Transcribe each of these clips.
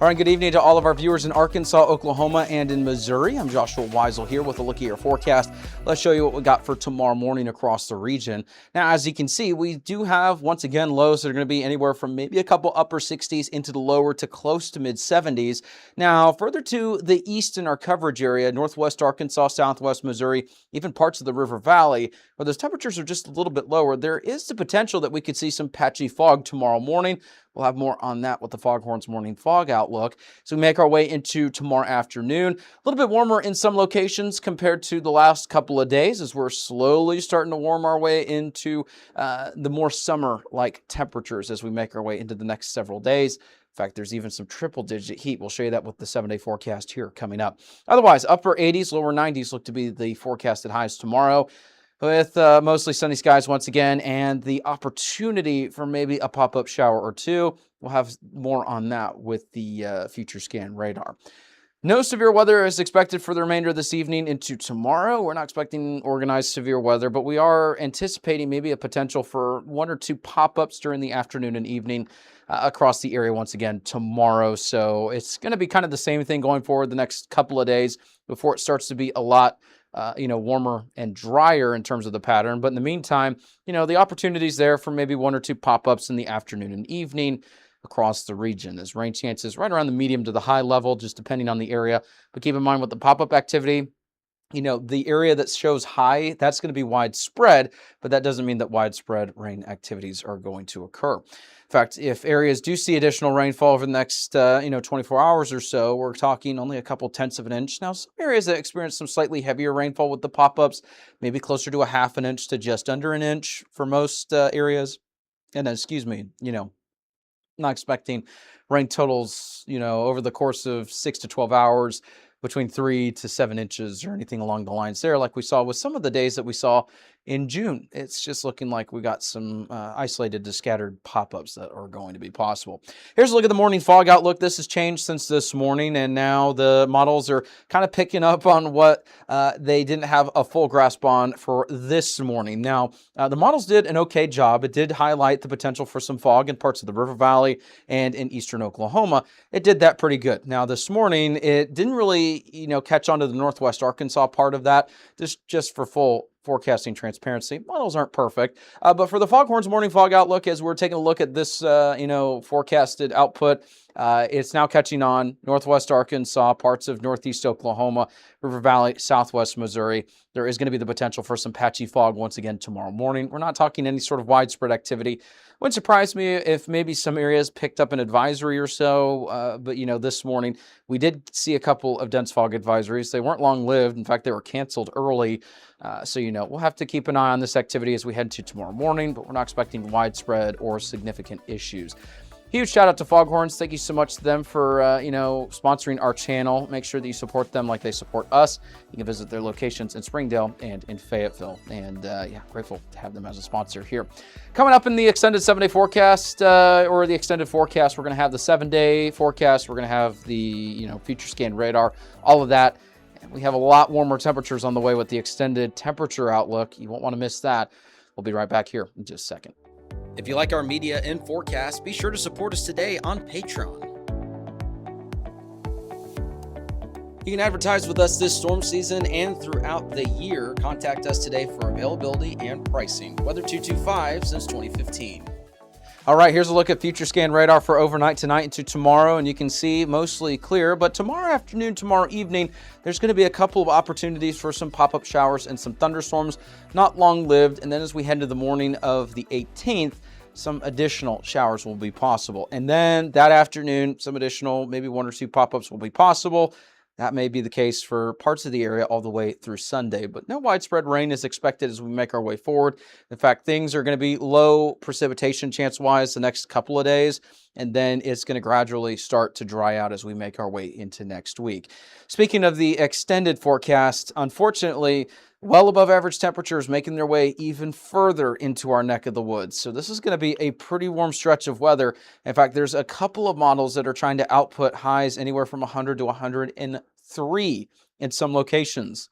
All right, good evening to all of our viewers in Arkansas, Oklahoma, and in Missouri. I'm Joshua Weisel here with a look at your forecast. Let's show you what we got for tomorrow morning across the region. Now, as you can see, we do have, once again, lows that are going to be anywhere from maybe a couple upper 60s into the lower to close to mid 70s. Now, further to the east in our coverage area, northwest Arkansas, southwest Missouri, even parts of the River Valley, where those temperatures are just a little bit lower, there is the potential that we could see some patchy fog tomorrow morning. We'll have more on that with the Foghorns morning fog outlook. So we make our way into tomorrow afternoon. A little bit warmer in some locations compared to the last couple of days as we're slowly starting to warm our way into the more summer-like temperatures as we make our way into the next several days. In fact, there's even some triple-digit heat. We'll show you that with the 7-day forecast here coming up. Otherwise, upper 80s, lower 90s look to be the forecasted highs tomorrow, with mostly sunny skies once again, and the opportunity for maybe a pop-up shower or two. We'll have more on that with the future scan radar. No severe weather is expected for the remainder of this evening into tomorrow. We're not expecting organized severe weather, but we are anticipating maybe a potential for one or two pop-ups during the afternoon and evening across the area once again tomorrow. So it's going to be kind of the same thing going forward the next couple of days before it starts to be a lot warmer and drier in terms of the pattern. But in the meantime, the opportunity's there for maybe one or two pop-ups in the afternoon and evening across the region. There's rain chances right around the medium to the high level, just depending on the area. But keep in mind with the pop-up activity, the area that shows high, that's going to be widespread, but that doesn't mean that widespread rain activities are going to occur. In fact, if areas do see additional rainfall over the next, 24 hours or so, we're talking only a couple tenths of an inch. Now, some areas that experience some slightly heavier rainfall with the pop-ups, maybe closer to a half an inch to just under an inch for most areas. And then, not expecting rain totals, over the course of 6 to 12 hours between 3 to 7 inches or anything along the lines there, like we saw with some of the days that we saw in June. It's just looking like we got some isolated to scattered pop-ups that are going to be possible. Here's a look at the morning fog outlook. This has changed since this morning, and now the models are kind of picking up on what they didn't have a full grasp on for this morning. Now, the models did an okay job. It did highlight the potential for some fog in parts of the River Valley and in eastern Oklahoma. It did that pretty good. Now, this morning, it didn't really, catch on to the northwest Arkansas part of that, just for full forecasting transparency. Models aren't perfect, but for the Foghorns morning fog outlook, as we're taking a look at this, forecasted output, it's now catching on northwest Arkansas, parts of northeast Oklahoma, River Valley, southwest Missouri. There is going to be the potential for some patchy fog once again tomorrow morning. We're not talking any sort of widespread activity. Wouldn't surprise me if maybe some areas picked up an advisory or so, but this morning we did see a couple of dense fog advisories. They weren't long-lived. In fact, they were canceled early. So we'll have to keep an eye on this activity as we head to tomorrow morning, but we're not expecting widespread or significant issues. Huge shout out to Foghorns. Thank you so much to them for, sponsoring our channel. Make sure that you support them like they support us. You can visit their locations in Springdale and in Fayetteville. And grateful to have them as a sponsor here. Coming up in the extended 7-day forecast, or the extended forecast, we're going to have the 7-day forecast. We're going to have the, future scan radar, all of that. And we have a lot warmer temperatures on the way with the extended temperature outlook. You won't want to miss that. We'll be right back here in just a second. If you like our media and forecast, be sure to support us today on Patreon. You can advertise with us this storm season and throughout the year. Contact us today for availability and pricing. Weather 225 since 2015. All right, here's a look at future scan radar for overnight tonight into tomorrow, and you can see mostly clear, but tomorrow afternoon, tomorrow evening, there's going to be a couple of opportunities for some pop-up showers and some thunderstorms, not long-lived, and then as we head to the morning of the 18th, some additional showers will be possible. And then that afternoon, some additional, maybe one or two pop-ups will be possible. That may be the case for parts of the area all the way through Sunday, but no widespread rain is expected as we make our way forward. In fact, things are going to be low precipitation chance-wise the next couple of days, and then it's going to gradually start to dry out as we make our way into next week. Speaking of the extended forecast, unfortunately, well above average temperatures making their way even further into our neck of the woods. So this is going to be a pretty warm stretch of weather. In fact, there's a couple of models that are trying to output highs anywhere from 100 to 103 in some locations.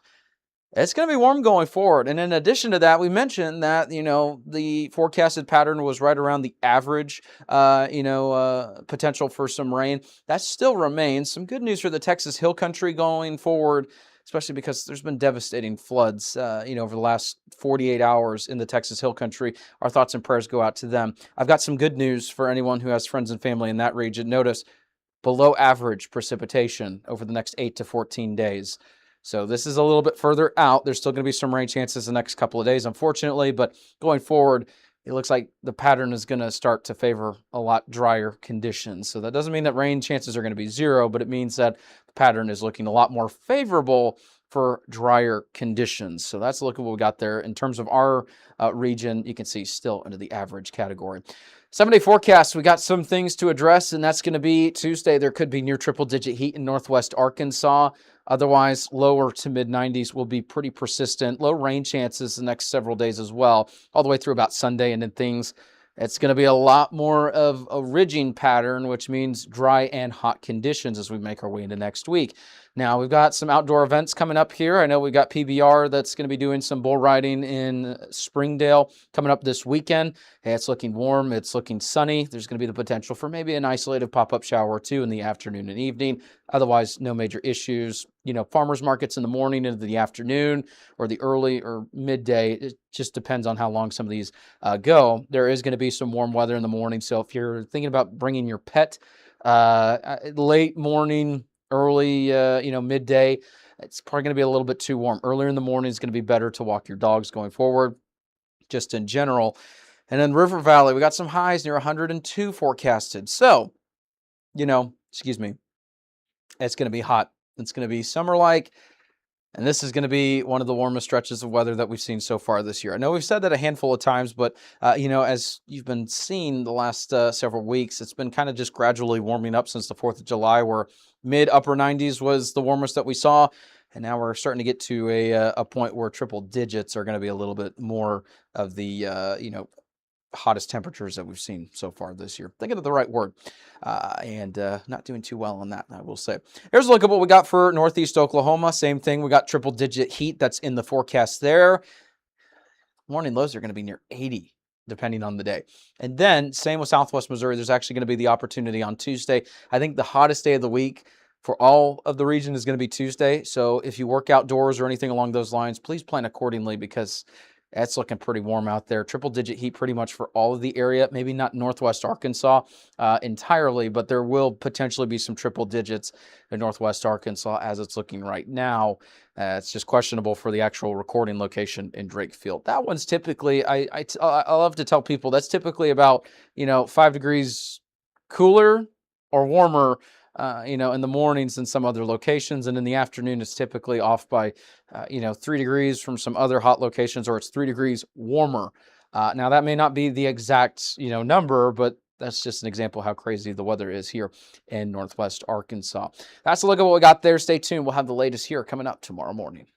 It's going to be warm going forward. And in addition to that, we mentioned that, the forecasted pattern was right around the average, potential for some rain. That still remains. Some good news for the Texas Hill Country going forward, especially because there's been devastating floods, over the last 48 hours in the Texas Hill Country. Our thoughts and prayers go out to them. I've got some good news for anyone who has friends and family in that region. Notice below average precipitation over the next 8 to 14 days. So this is a little bit further out. There's still going to be some rain chances the next couple of days, unfortunately, but going forward, it looks like the pattern is going to start to favor a lot drier conditions. So that doesn't mean that rain chances are going to be zero, but it means that the pattern is looking a lot more favorable for drier conditions. So that's a look at what we got there. In terms of our region, you can see still into the average category. 7-day forecast, we got some things to address, and that's going to be Tuesday. There could be near triple-digit heat in northwest Arkansas. Otherwise, lower to mid-90s will be pretty persistent. Low rain chances the next several days as well, all the way through about Sunday, and then it's going to be a lot more of a ridging pattern, which means dry and hot conditions as we make our way into next week. Now, we've got some outdoor events coming up here. I know we've got PBR that's going to be doing some bull riding in Springdale coming up this weekend. Hey, it's looking warm. It's looking sunny. There's going to be the potential for maybe an isolated pop-up shower or two in the afternoon and evening. Otherwise, no major issues. Farmers markets in the morning into the afternoon or the early or midday. It just depends on how long some of these go. There is going to be some warm weather in the morning. So if you're thinking about bringing your pet late morning, early, midday, it's probably going to be a little bit too warm. Earlier in the morning is going to be better to walk your dogs going forward, just in general. And then River Valley, we got some highs near 102 forecasted. So, it's going to be hot. It's going to be summer-like. And this is going to be one of the warmest stretches of weather that we've seen so far this year. I know we've said that a handful of times, but, as you've been seeing the last several weeks, it's been kind of just gradually warming up since the 4th of July, where mid-upper 90s was the warmest that we saw. And now we're starting to get to a point where triple digits are going to be a little bit more of the, hottest temperatures that we've seen so far this year. Thinking of the right word, and not doing too well on that, I will say. Here's a look at what we got for northeast Oklahoma. Same thing. We got triple-digit heat that's in the forecast there. Morning lows are going to be near 80, depending on the day. And then, same with southwest Missouri. There's actually going to be the opportunity on Tuesday. I think the hottest day of the week for all of the region is going to be Tuesday. So if you work outdoors or anything along those lines, please plan accordingly, because it's looking pretty warm out there. Triple-digit heat pretty much for all of the area. Maybe not northwest Arkansas entirely, but there will potentially be some triple digits in northwest Arkansas as it's looking right now. It's just questionable for the actual recording location in Drake Field. That one's typically, I love to tell people, that's typically about 5 degrees cooler or warmer in the mornings than some other locations. And in the afternoon, it's typically off by, 3 degrees from some other hot locations, or it's 3 degrees warmer. Now, that may not be the exact, number, but that's just an example of how crazy the weather is here in northwest Arkansas. That's a look at what we got there. Stay tuned. We'll have the latest here coming up tomorrow morning.